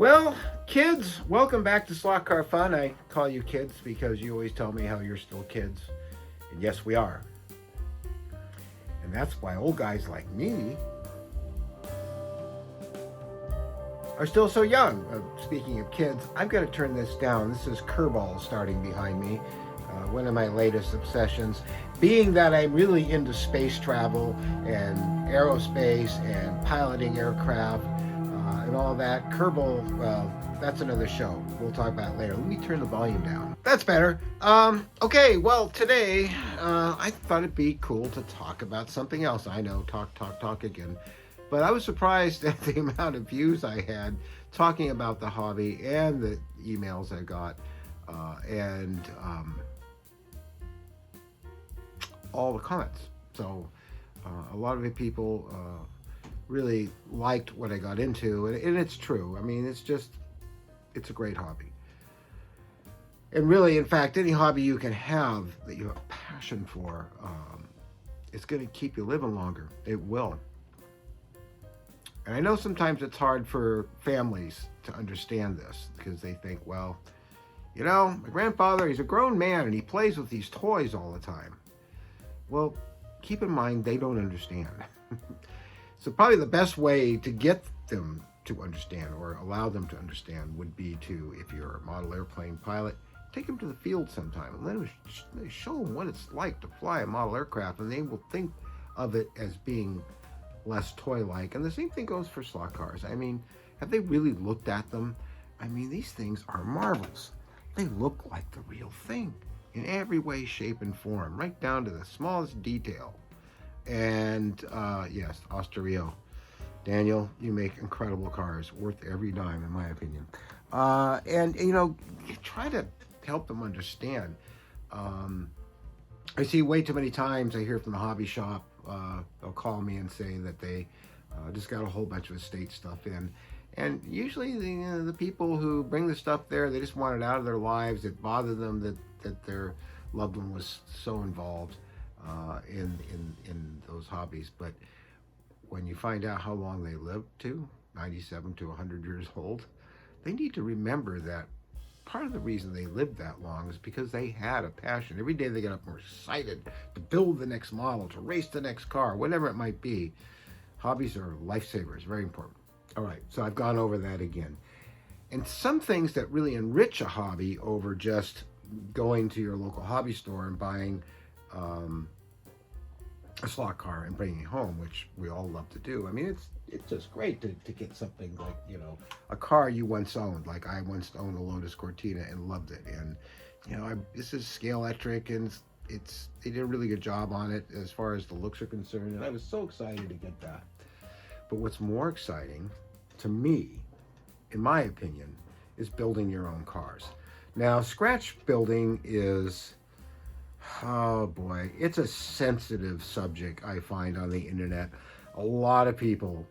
Well, kids, welcome back to Slot Car Fun. I call you kids because you always tell me how you're still kids. And yes, we are. And that's why old guys like me are still so young. Speaking of kids, I've got to turn this down. This is Kerbal starting behind me. One of my latest obsessions, being that I'm really into space travel and aerospace and piloting aircraft and all that. Kerbal, well, that's another show. We'll talk about it later. Let me turn the volume down. That's better. Okay, well, today I thought it'd be cool to talk about something else. I know, talk again. But I was surprised at the amount of views I had talking about the hobby and the emails I got and all the comments. So a lot of the people really liked what I got into, and it's true. I mean, it's a great hobby. And really, in fact, any hobby you can have that you have a passion for, it's going to keep you living longer. It will. And I know sometimes it's hard for families to understand this because they think, well, you know, my grandfather, he's a grown man and he plays with these toys all the time. Well, keep in mind, they don't understand. So probably the best way to get them to understand or allow them to understand would be to, if you're a model airplane pilot, take them to the field sometime and let them show them what it's like to fly a model aircraft, and they will think of it as being less toy-like. And the same thing goes for slot cars. I mean, have they really looked at them? I mean, these things are marvels. They look like the real thing in every way, shape, and form, right down to the smallest detail. And yes, Osterio, Daniel, you make incredible cars, worth every dime, in my opinion. And you know, you try to help them understand. I see way too many times. I hear from the hobby shop. They'll call me and say that they just got a whole bunch of estate stuff in. And usually the people who bring the stuff there, they just want it out of their lives. It bothered them that their loved one was so involved in those hobbies. But when you find out how long they lived to, 97 to 100 years old, they need to remember that part of the reason they lived that long is because they had a passion. Every day they got up and were excited to build the next model, to race the next car, whatever it might be. Hobbies are lifesavers, very important. All right, so I've gone over that again. And some things that really enrich a hobby over just going to your local hobby store and buying a slot car and bringing it home, which we all love to do. I mean, it's just great to get something like, you know, a car you once owned. Like I once owned a Lotus Cortina and loved it. And, you know, this is Scalextric, and they did a really good job on it as far as the looks are concerned. And I was so excited to get that. But what's more exciting to me, in my opinion, is building your own cars. Now, scratch building is, oh boy, it's a sensitive subject, I find, on the internet. A lot of people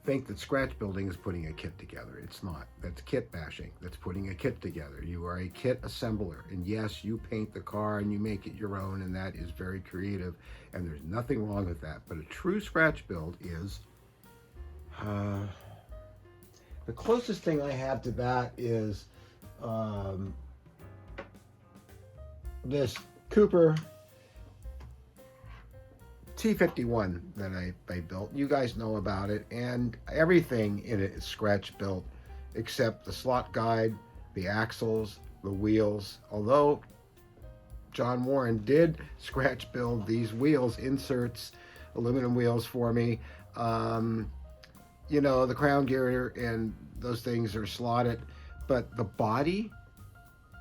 think that scratch building is putting a kit together. It's not. That's kit bashing. That's putting a kit together. You are a kit assembler. And yes, you paint the car and you make it your own, and that is very creative. And there's nothing wrong with that. But a true scratch build is... the closest thing I have to that is this Cooper T51 that I built. You guys know about it, and everything in it is scratch built except the slot guide, the axles, the wheels. Although John Warren did scratch build these wheels, inserts, aluminum wheels for me. You know, the crown gear and those things are slotted, but the body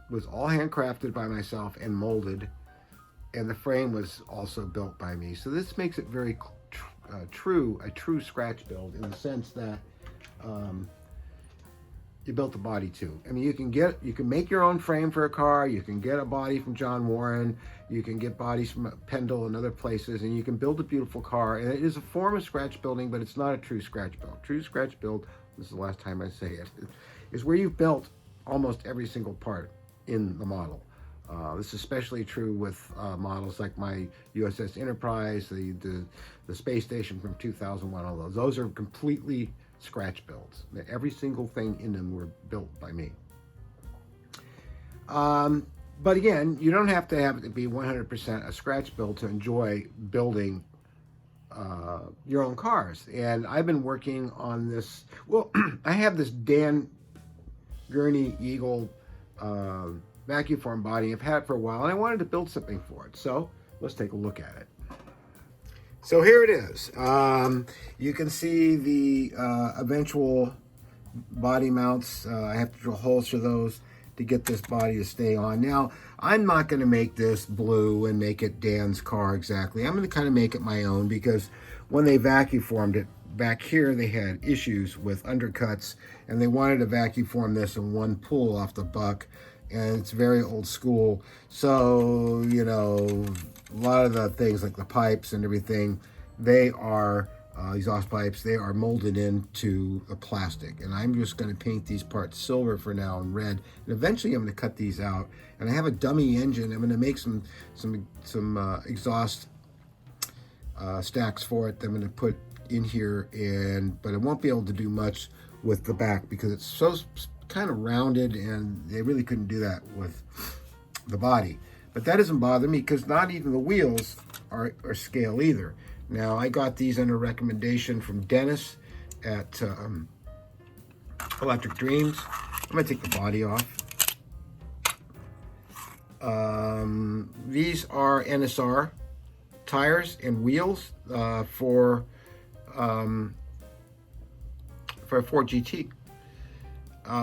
was all handcrafted by myself and molded, and the frame was also built by me. So this makes it very a true scratch build, in the sense that you built the body too. I mean, you can make your own frame for a car. You can get a body from John Warren. You can get bodies from Pendle and other places, and you can build a beautiful car. And it is a form of scratch building, but it's not a true scratch build. True scratch build, this is the last time I say it, is where you've built almost every single part in the model. This is especially true with models like my USS Enterprise, the space station from 2001, all those. Those are completely scratch builds. Every single thing in them were built by me. But again, you don't have to have it to be 100% a scratch build to enjoy building your own cars. And I've been working on this. Well, I have this Dan Gurney Eagle vacuum form body. I've had it for a while, and I wanted to build something for it. So let's take a look at it. So here it is. You can see the eventual body mounts. I have to drill holes for those to get this body to stay on. Now, I'm not going to make this blue and make it Dan's car exactly. I'm going to kind of make it my own, because when they vacuum formed it back here, they had issues with undercuts, and they wanted to vacuum form this in one pull off the buck, and it's very old school. So, you know, a lot of the things like the pipes and everything, they are exhaust pipes, they are molded into the plastic. And I'm just going to paint these parts silver for now and red. And eventually I'm going to cut these out. And I have a dummy engine. I'm going to make some exhaust stacks for it that I'm going to put in here. But I won't be able to do much with the back because it's so kind of rounded, and they really couldn't do that with the body. But that doesn't bother me, because not even the wheels are scale either. Now, I got these under recommendation from Dennis at Electric Dreams. I'm going to take the body off. These are NSR tires and wheels for a Ford GT.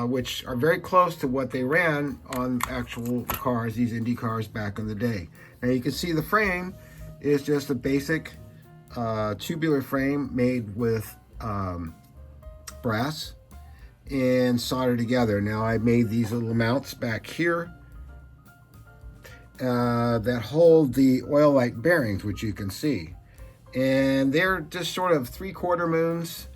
Which are very close to what they ran on actual cars, these Indy cars back in the day. Now you can see the frame is just a basic tubular frame made with brass and soldered together. Now I made these little mounts back here that hold the oil light bearings, which you can see. And they're just sort of 3/4 moons,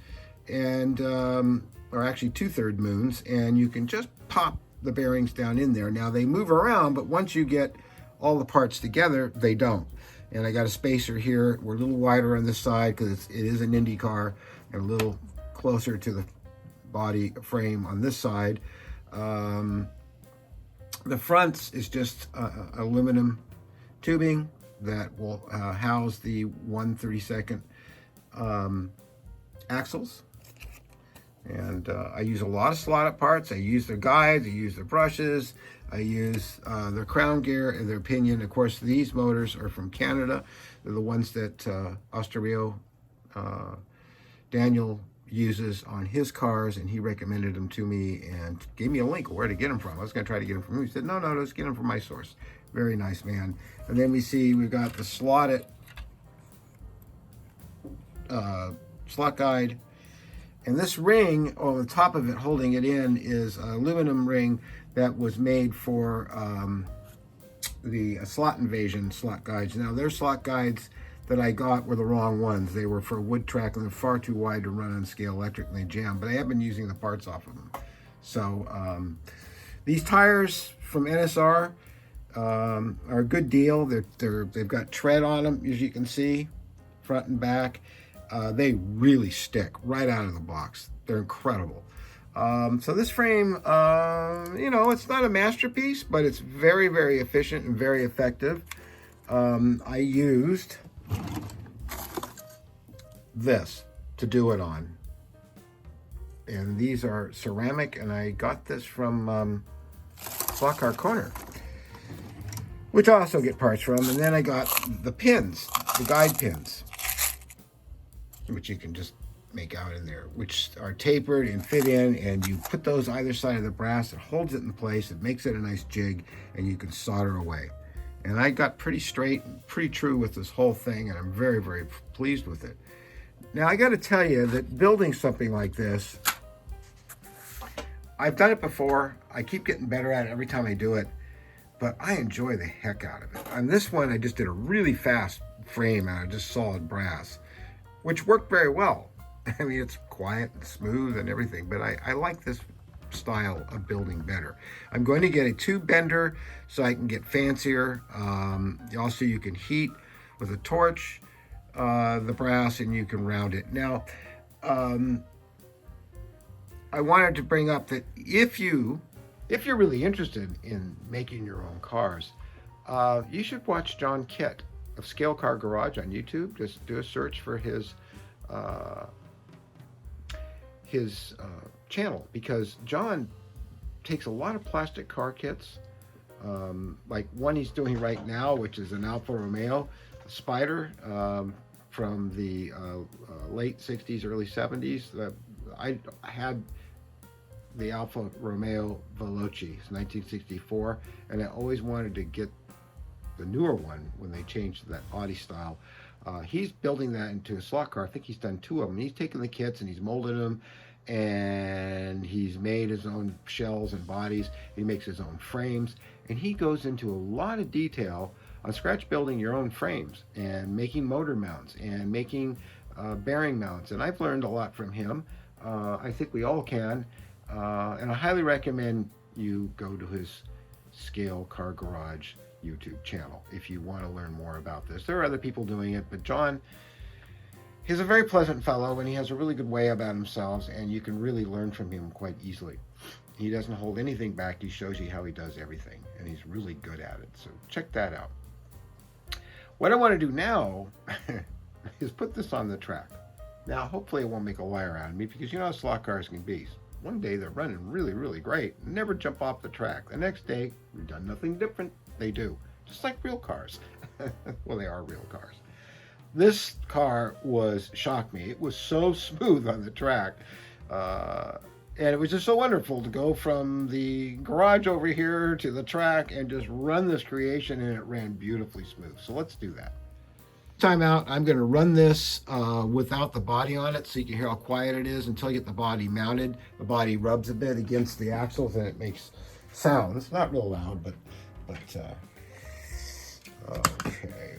and or actually 2/3 moons, and you can just pop the bearings down in there. Now they move around, but once you get all the parts together, they don't. And I got a spacer here. We're a little wider on this side because it is an Indy car, and a little closer to the body frame on this side. The front is just aluminum tubing that will house the 1/32 axles. And I use a lot of slotted parts. I use their guides, I use their brushes, I use their crown gear and their pinion. Of course, these motors are from Canada. They're the ones that Osterio Daniel uses on his cars, and he recommended them to me and gave me a link of where to get them from. I was going to try to get them from him. He said, no, let's get them from my source. Very nice man. And then we see we've got the slotted slot guide. And this ring on the top of it holding it in is an aluminum ring that was made for the slot invasion slot guides. Now, their slot guides that I got were the wrong ones. They were for wood track, and they're far too wide to run on scale electric, and they jam. But I have been using the parts off of them. So these tires from NSR are a good deal. They've got tread on them, as you can see, front and back. They really stick right out of the box. They're incredible. So this frame, you know, it's not a masterpiece, but it's very, very efficient and very effective. I used this to do it on. And these are ceramic, and I got this from Slot Car Corner, which I also get parts from. And then I got the pins, the guide pins, which you can just make out in there, which are tapered and fit in, and you put those either side of the brass. It holds it in place, it makes it a nice jig, and you can solder away. And I got pretty straight and pretty true with this whole thing, and I'm very, very pleased with it. Now, I got to tell you that building something like this, I've done it before. I keep getting better at it every time I do it, but I enjoy the heck out of it. On this one, I just did a really fast frame out of just solid brass, which worked very well. I mean, it's quiet and smooth and everything, but I like this style of building better. I'm going to get a tube bender so I can get fancier. Also, you can heat with a torch the brass, and you can round it. Now, I wanted to bring up that if you're really interested in making your own cars, you should watch John Kitt of Scale Car Garage on YouTube. Just do a search for uh, his channel, because John takes a lot of plastic car kits, like one he's doing right now, which is an Alfa Romeo Spider, from the late 60s, early 70s. I had the Alfa Romeo Veloce, it's 1964, and I always wanted to get the newer one when they changed that Audi style. He's building that into a slot car. I think he's done two of them. He's taken the kits and he's molded them, and he's made his own shells and bodies. He makes his own frames, and he goes into a lot of detail on scratch building your own frames and making motor mounts and making bearing mounts. And I've learned a lot from him. I think we all can. And I highly recommend you go to his Scale Car Garage YouTube channel if you want to learn more about this. There are other people doing it, but John, he's a very pleasant fellow, and he has a really good way about himself, and you can really learn from him quite easily. He doesn't hold anything back. He shows you how he does everything, and he's really good at it. So check that out. What I want to do now is put this on the track. Now, hopefully it won't make a liar out of me, because you know how slot cars can be. One day they're running really, really great, never jump off the track. The next day, we've done nothing different. They do, just like real cars. Well, they are real cars. This car shocked me. It was so smooth on the track. And it was just so wonderful to go from the garage over here to the track and just run this creation, and it ran beautifully smooth. So let's do that. Time out, I'm going to run this without the body on it, so you can hear how quiet it is until you get the body mounted. The body rubs a bit against the axles and it makes sounds. Not real loud, but okay,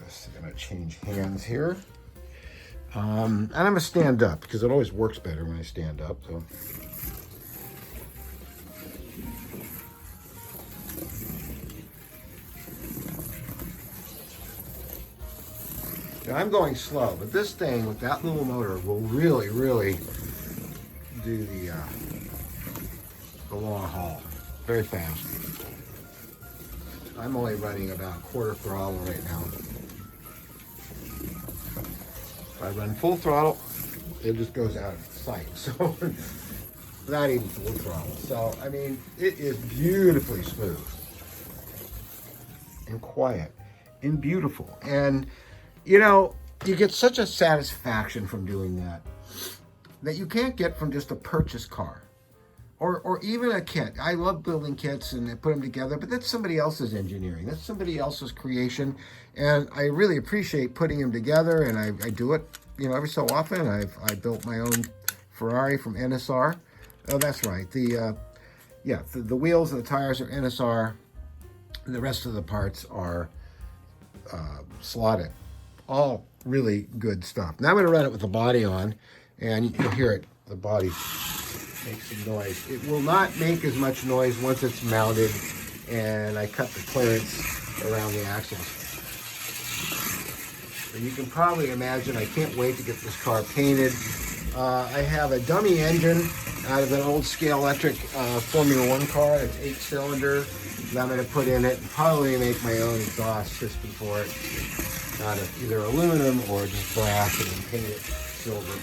this is going to change hands here. And I'm going to stand up because it always works better when I stand up. So. Now I'm going slow, but this thing with that little motor will really, really do the long haul very fast. I'm only running about quarter throttle right now. If I run full throttle, it just goes out of sight. So not even full throttle. So I mean, it is beautifully smooth and quiet and beautiful. And you know, you get such a satisfaction from doing that you can't get from just a purchased car or even a kit. I love building kits and put them together, but that's somebody else's engineering. That's somebody else's creation. And I really appreciate putting them together, and I do it, you know, every so often. I built my own Ferrari from NSR. Oh, that's right. The wheels and the tires are NSR. And the rest of the parts are slotted. All really good stuff. Now I'm going to run it with the body on, and you'll hear it. The body makes some noise. It will not make as much noise once it's mounted, and I cut the clearance around the axles. So you can probably imagine I can't wait to get this car painted. I have a dummy engine out of an old Scale Electric Formula One car. It's 8-cylinder. And I'm going to put in it and probably make my own exhaust system for it. Out of either aluminum or just brass, and then paint it silver.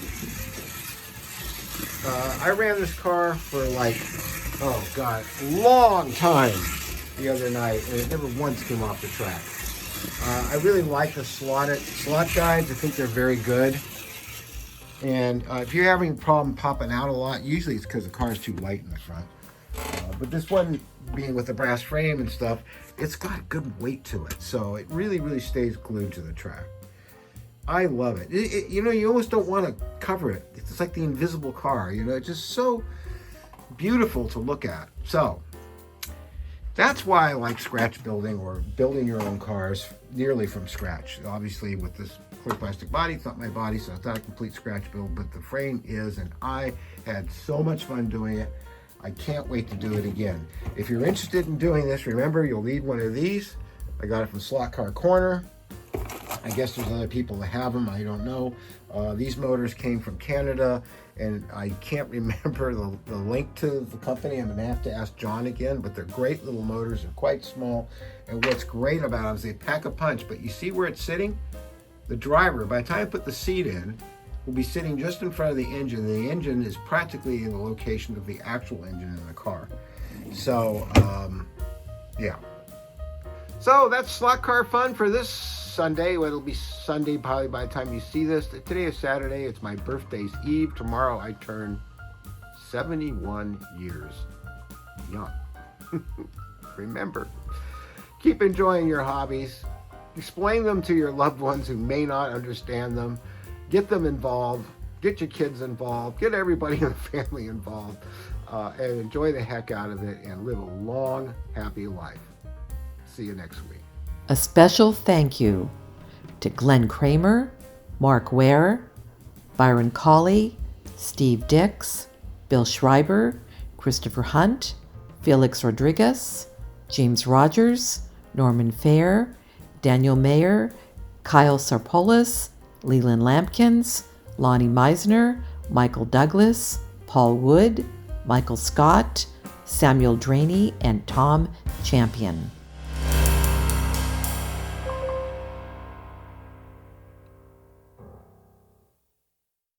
I ran this car for long time the other night, and it never once came off the track. I really like the slot guides. I think they're very good. And if you're having a problem popping out a lot, usually it's because the car is too light in the front. But this one, being with the brass frame and stuff, it's got good weight to it. So it really, really stays glued to the track. I love it. You know, you almost don't want to cover it. It's like the invisible car. You know, it's just so beautiful to look at. So that's why I like scratch building or building your own cars nearly from scratch. Obviously, with this clear plastic body, it's not my body, so it's not a complete scratch build, but the frame is, and I had so much fun doing it. I can't wait to do it again. If you're interested in doing this, remember, you'll need one of these. I got it from Slot Car Corner. I guess there's other people that have them. I don't know. These motors came from Canada, and I can't remember the link to the company. I'm going to have to ask John again, but they're great little motors. They're quite small. And what's great about them is they pack a punch, but you see where it's sitting? The driver, by the time I put the seat in, will be sitting just in front of the engine. The engine is practically in the location of the actual engine in the car. So, yeah. So that's slot car fun for this Sunday. Well, it'll be Sunday probably by the time you see this. Today is Saturday. It's my birthday's eve. Tomorrow I turn 71 years young. Remember, keep enjoying your hobbies. Explain them to your loved ones who may not understand them. Get them involved. Get your kids involved. Get everybody in the family involved. And enjoy the heck out of it and live a long, happy life. See you next week. A special thank you to Glenn Kramer, Mark Ware, Byron Colley, Steve Dix, Bill Schreiber, Christopher Hunt, Felix Rodriguez, James Rogers, Norman Fair, Daniel Mayer, Kyle Sarpolis, Leland Lampkins, Lonnie Meisner, Michael Douglas, Paul Wood, Michael Scott, Samuel Draney, and Tom Champion.